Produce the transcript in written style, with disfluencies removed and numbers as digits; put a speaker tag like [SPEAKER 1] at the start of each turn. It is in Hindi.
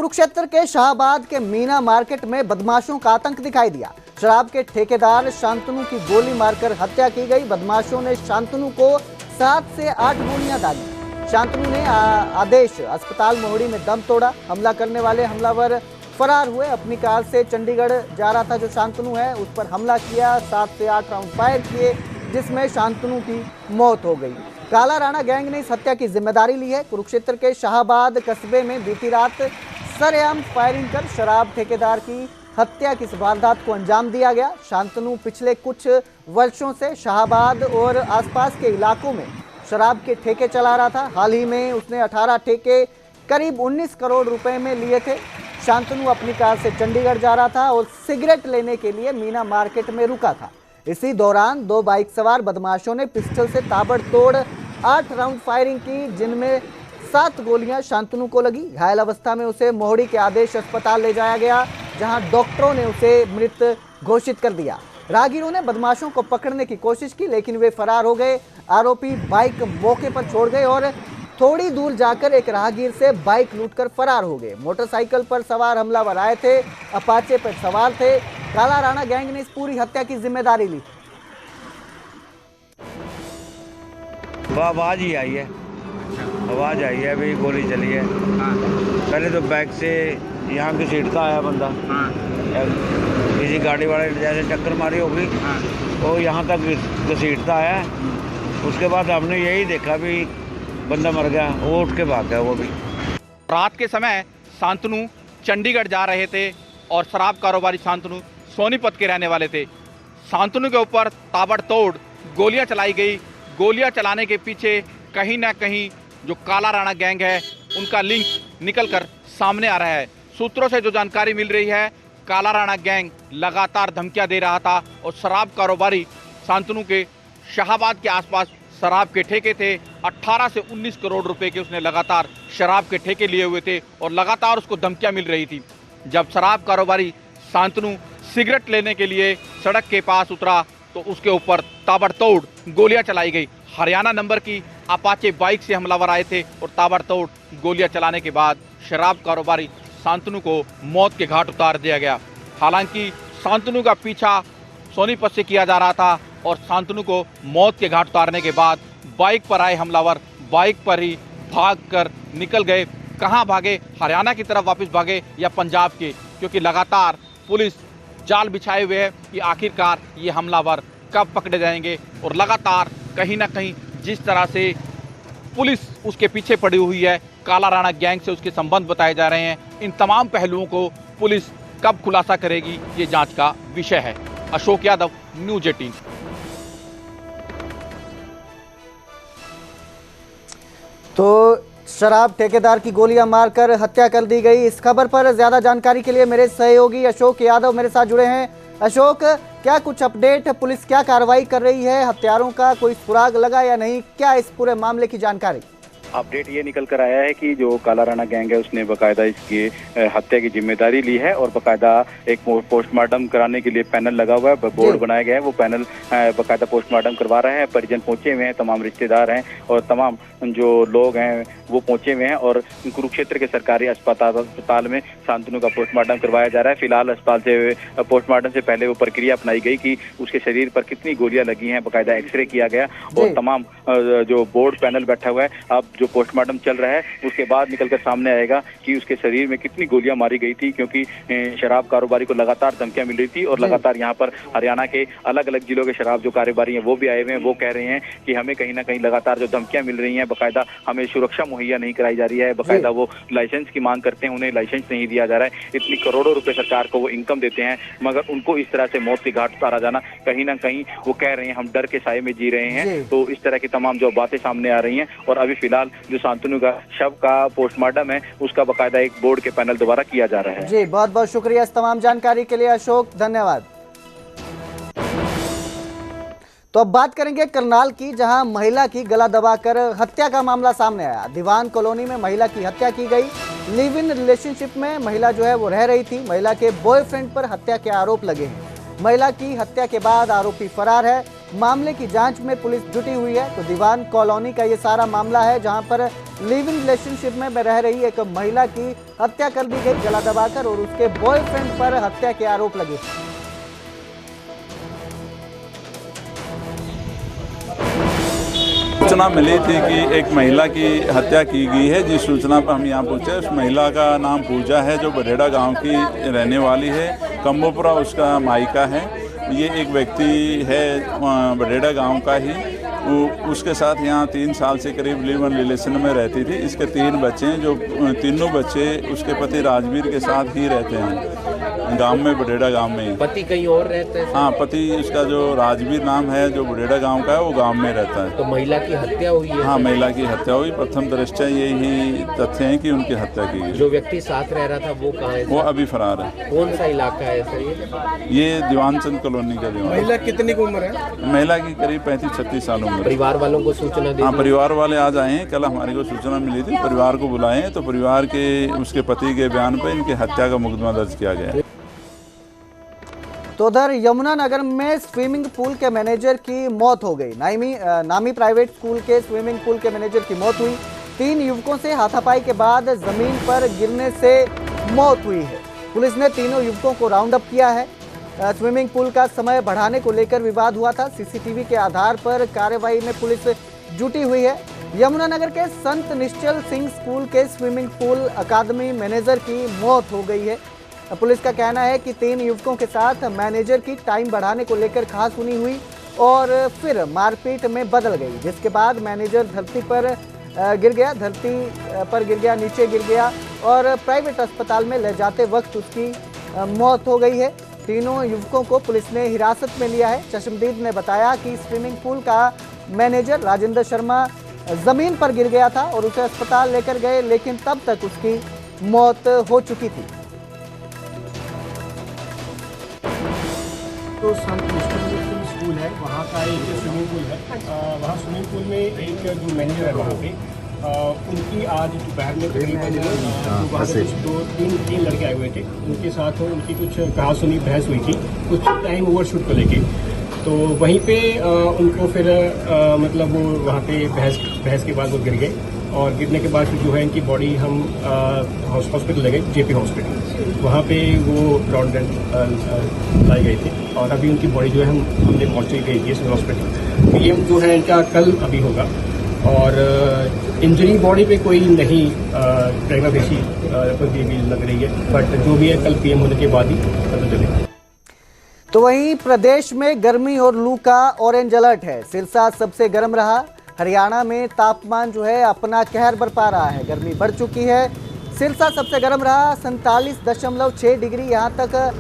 [SPEAKER 1] कुरुक्षेत्र के शाहबाद के मीना मार्केट में बदमाशों का आतंक दिखाई दिया। शराब के ठेकेदार शांतनु की गोली मारकर हत्या की गई। बदमाशों ने शांतनु को 7 से 8 गोलियां दागी। शांतनु ने आदेश अस्पताल मोहड़ी में दम तोड़ा। हमला करने वाले हमलावर फरार हुए। अपनी कार से चंडीगढ़ जा रहा था जो शांतनु है, उस पर हमला किया। 7 से 8 राउंड फायर किए, जिसमें शांतनु की मौत हो गई। काला राणा गैंग ने इस हत्या की जिम्मेदारी ली है। कुरुक्षेत्र के शाहबाद कस्बे में बीती रात सरेआम फायरिंग कर शराब ठेकेदार की हत्या की वारदात को अंजाम दिया गया। शांतनु पिछले कुछ वर्षों से शाहबाद और आसपास के इलाकों में शराब के ठेके चला रहा था। हाल ही में उसने 18 ठेके करीब 19 करोड़ रुपए में लिए थे। शांतनु अपनी कार से चंडीगढ़ जा रहा था और सिगरेट लेने के लिए मीना मार्केट में रुका था। इसी दौरान 2 बाइक सवार बदमाशों ने पिस्टल से ताबड़तोड़ 8 राउंड फायरिंग की, जिनमें 7 गोलियां शांतनु को लगी। घायल अवस्था में उसे मोहड़ी के आदेश अस्पताल ले जाया गया, जहां डॉक्टरों ने उसे मृत घोषित कर दिया। राहगीरों ने बदमाशों को पकड़ने की कोशिश की, लेकिन वे फरार हो गए। आरोपी बाइक मौके पर छोड़ गए और थोड़ी दूर जाकर एक राहगीर से बाइक लूटकर फरार हो गए। मोटरसाइकिल पर सवार हमलावर आए थे, अपाचे पर सवार थे। काला राणा गैंग ने इस पूरी हत्या की जिम्मेदारी ली।
[SPEAKER 2] आवाज ही आई है, आवाज आई है, अभी गोली चली है। पहले तो बैक से यहाँ घसीटता आया बंदा, किसी गाड़ी वाले जैसे टक्कर मारी होगी, वो यहाँ तक घसीटता आया। उसके बाद हमने यही देखा भी बंदा मर गया, वो उठ के भाग गया। वो भी
[SPEAKER 3] रात के समय शांतनु चंडीगढ़ जा रहे थे और शराब कारोबारी शांतनु सोनीपत के रहने वाले थे। शांतनु के ऊपर ताबड़तोड़ गोलियां चलाई गई। गोलियां चलाने के पीछे कहीं ना कहीं जो काला राणा गैंग है उनका लिंक निकलकर सामने आ रहा है। सूत्रों से जो जानकारी मिल रही है, काला राणा गैंग लगातार धमकियां दे रहा था और शराब कारोबारी शांतनु के शाहबाद के आसपास शराब के ठेके थे। 18 से 19 करोड़ रुपए के उसने लगातार शराब के ठेके लिए हुए थे और लगातार उसको धमकियां मिल रही थी। जब शराब कारोबारी शांतनु सिगरेट लेने के लिए सड़क के पास उतरा तो उसके ऊपर ताबड़तोड़ गोलियां चलाई गई। हरियाणा नंबर की अपाचे बाइक से हमलावर आए थे और ताबड़तोड़ गोलियां चलाने के बाद शराब कारोबारी शांतनु को मौत के घाट उतार दिया गया। हालांकि शांतनु का पीछा सोनीपत से किया जा रहा था और शांतनु को मौत के घाट उतारने के बाद बाइक पर आए हमलावर बाइक पर ही भागकर निकल गए। कहां भागे, हरियाणा की तरफ वापस भागे या पंजाब के, क्योंकि लगातार पुलिस जाल बिछाए हुए है कि आखिरकार ये हमलावर कब पकड़े जाएंगे। और लगातार कहीं ना कहीं जिस तरह से पुलिस उसके पीछे पड़ी हुई है, काला राणा गैंग से उसके संबंध बताए जा रहे हैं। इन तमाम पहलुओं को पुलिस कब खुलासा करेगी, ये जांच का विषय है। अशोक यादव, न्यूज़ 18।
[SPEAKER 1] तो शराब ठेकेदार की गोलियां मारकर हत्या कर दी गई। इस खबर पर ज्यादा जानकारी के लिए मेरे सहयोगी अशोक यादव मेरे साथ जुड़े हैं। अशोक, क्या कुछ अपडेट, पुलिस क्या कार्रवाई कर रही है? हत्यारों का कोई सुराग लगा या नहीं? क्या इस पूरे मामले की जानकारी?
[SPEAKER 4] अपडेट ये निकल कर आया है कि जो काला राणा गैंग है उसने बकायदा इसकी हत्या की जिम्मेदारी ली है और बकायदा एक पोस्टमार्टम कराने के लिए पैनल लगा हुआ है, बोर्ड बनाया गया है। वो पैनल बकायदा पोस्टमार्टम करवा रहे हैं। परिजन पहुंचे हुए हैं, तमाम रिश्तेदार हैं और तमाम जो लोग हैं वो पहुंचे हुए हैं और कुरुक्षेत्र के सरकारी अस्पताल में शांतनु का पोस्टमार्टम करवाया जा रहा है। फिलहाल अस्पताल से पोस्टमार्टम से पहले वो प्रक्रिया अपनाई गई कि उसके शरीर पर कितनी गोलियां लगी हैं, बकायदा एक्सरे किया गया और तमाम जो बोर्ड पैनल बैठा हुआ है, अब जो पोस्टमार्टम चल रहा है उसके बाद निकलकर सामने आएगा कि उसके शरीर में कितनी गोलियां मारी गई थी, क्योंकि शराब कारोबारी को लगातार धमकियां मिल रही थी और लगातार यहाँ पर हरियाणा के अलग अलग जिलों के शराब जो कारोबारी हैं वो भी आए हुए हैं। वो कह रहे हैं कि हमें कहीं ना कहीं लगातार जो धमकियां मिल रही हैं, बकायदा हमें सुरक्षा मुहैया नहीं कराई जा रही है, बकायदा वो लाइसेंस की मांग करते हैं, उन्हें लाइसेंस नहीं दिया जा रहा है। इतनी करोड़ों रुपए सरकार को वो इनकम देते हैं, मगर उनको इस तरह से मौत के घाट उतारा जाना, कहीं ना कहीं वो कह रहे हैं हम डर के साए में जी रहे हैं। तो इस तरह की तमाम जो बातें सामने आ रही हैं और अभी फिलहाल जो शांतनु का शव का पोस्टमार्टम है उसका बकायदा एक बोर्ड के पैनल द्वारा किया जा रहा है।
[SPEAKER 1] जी, बहुत बहुत शुक्रिया इस तमाम जानकारी के लिए अशोक, धन्यवाद। तो अब बात करेंगे करनाल की, जहां महिला की गला दबाकर हत्या का मामला सामने आया। दीवान कॉलोनी में महिला की हत्या की गई। लिव इन रिलेशनशिप में महिला जो है वो रह रही थी। महिला के बॉयफ्रेंड पर हत्या के आरोप लगे हैं। महिला की हत्या के बाद आरोपी फरार है। मामले की जांच में पुलिस जुटी हुई है। तो दीवान कॉलोनी का ये सारा मामला है, जहां पर लिव इन रिलेशनशिप में रह रही एक महिला की हत्या कर दी गई जला दबाकर, और उसके बॉयफ्रेंड पर हत्या के आरोप लगे।
[SPEAKER 5] सूचना मिली थी कि एक महिला की हत्या की गई है। जिस सूचना पर हम यहाँ पहुँचे, उस महिला का नाम पूजा है, जो बडेड़ा गांव की रहने वाली है। कम्बोपुरा उसका मायका है। ये एक व्यक्ति है बडेड़ा गांव का ही, उसके साथ यहाँ 3 साल से करीब लिव इन रिलेशन में रहती थी। इसके 3 बच्चे हैं, जो तीनों बच्चे उसके पति राजवीर के साथ ही रहते हैं गांव में, बडेड़ा गांव में।
[SPEAKER 6] पति कहीं और रहते हैं?
[SPEAKER 5] हाँ, पति उसका जो राजवीर नाम है, जो बडेड़ा गांव का है, वो गांव में रहता है।
[SPEAKER 6] तो महिला की हत्या हुई है?
[SPEAKER 5] हाँ, महिला की हत्या हुई। प्रथम दृष्टया यही तथ्य है कि उनकी हत्या की गई।
[SPEAKER 6] जो व्यक्ति साथ रह रहा था वो कहाँ है?
[SPEAKER 5] वो अभी फरार है।
[SPEAKER 6] कौन सा इलाका है सर
[SPEAKER 5] ये दीवानचंद कॉलोनी का दीवान।
[SPEAKER 7] महिला कितनी उम्र है?
[SPEAKER 5] महिला की करीब 35-36 साल उम्र।
[SPEAKER 6] परिवार वालों को सूचना दी?
[SPEAKER 5] हाँ, परिवार वाले आज आए हैं। कल हमारे को सूचना मिली थी, परिवार को बुलाए हैं, तो परिवार के उसके पति के बयान पर इनकी हत्या का मुकदमा दर्ज किया गया है।
[SPEAKER 1] तो उधर यमुनानगर में स्विमिंग पूल के मैनेजर की मौत हो गई। नामी प्राइवेट स्कूल के स्विमिंग पूल के मैनेजर की मौत हुई। 3 युवकों से हाथापाई के बाद जमीन पर गिरने से मौत हुई है। पुलिस ने तीनों युवकों को राउंड अप किया है। स्विमिंग पूल का समय बढ़ाने को लेकर विवाद हुआ था। सीसीटीवी के आधार पर कार्रवाई में पुलिस जुटी हुई है। यमुनानगर के संत निश्चल सिंह स्कूल के स्विमिंग पूल अकादमी मैनेजर की मौत हो गई है। पुलिस का कहना है कि 3 युवकों के साथ मैनेजर की टाइम बढ़ाने को लेकर कहासुनी हुई और फिर मारपीट में बदल गई, जिसके बाद मैनेजर धरती पर गिर गया, नीचे गिर गया और प्राइवेट अस्पताल में ले जाते वक्त उसकी मौत हो गई है। तीनों युवकों को पुलिस ने हिरासत में लिया है। चश्मदीद ने बताया कि स्विमिंग पूल का मैनेजर राजेंद्र शर्मा जमीन पर गिर गया था और उसे अस्पताल लेकर गए, लेकिन तब तक उसकी मौत हो चुकी थी।
[SPEAKER 7] तो संत निश्चल स्कूल है, वहाँ का एक स्विमिंग पूल है। वहाँ स्विमिंग पूल में एक जो मैनेजर है वहाँ पे, उनकी आज दोपहर में तकरीबन वहाँ से कुछ 2-3 लड़के आए हुए थे। उनके साथ उनकी कुछ कहासुनी बहस हुई थी कुछ टाइम ओवरशूट को लेके। तो वहीं पे उनको फिर मतलब वो वहाँ पे बहस के बाद वो गिर गए, और गिरने के बाद जो है इनकी बॉडी हम हॉस्पिटल ले गए, जेपी हॉस्पिटल। वहाँ पे वो ब्रॉड डेड लाई गई थी, और अभी उनकी बॉडी जो है हमने पहुँचाई गई थी सिविल हॉस्पिटल। पीएम जो है इनका कल अभी होगा, और इंजरी बॉडी पे कोई नहीं प्रेगनेंसी भी लग रही है, बट जो भी है कल पीएम होने के बाद ही पता चलेगा।
[SPEAKER 1] तो वहीं प्रदेश में गर्मी और लू का ऑरेंज अलर्ट है। सिरसा सबसे गर्म रहा। हरियाणा में तापमान जो है अपना कहर बरपा रहा है, गर्मी बढ़ चुकी है। सिरसा सबसे गर्म रहा, 47.6 डिग्री यहाँ तक